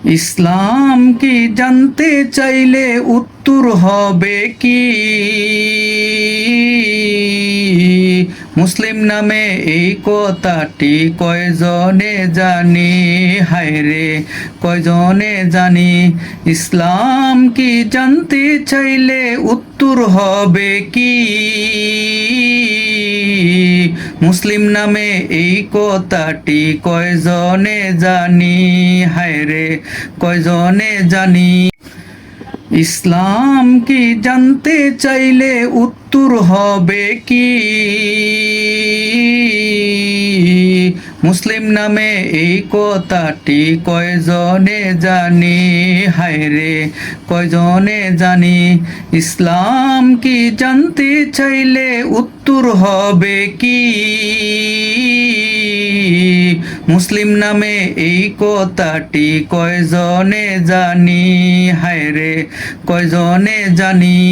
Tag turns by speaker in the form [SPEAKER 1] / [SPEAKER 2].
[SPEAKER 1] ইসলাম কি জানতে চাইলে উত্তর হবে কি মুসলিম নামে এই কথাটি কয়জনে জানি, হায়রে কয়জনে জানি। ইসলাম কি জানতে চাইলে উত্তর হবে কি মুসলিম নামে এই কথাটি কয়জনে জানি, হায়রে কয়জনে জানি। ইসলাম কি জানতে চাইলে উত্তর হবে কি মুসলিম নামে এই কথাটি কয়জনে জানি, হায়রে কয়জনে জানি। ইসলাম কি জানতে চাইলে উত্তর হবে কি মুসলিম নামে এই কথাটি কয়জনে জানি, হায়রে কয়জনে জানি।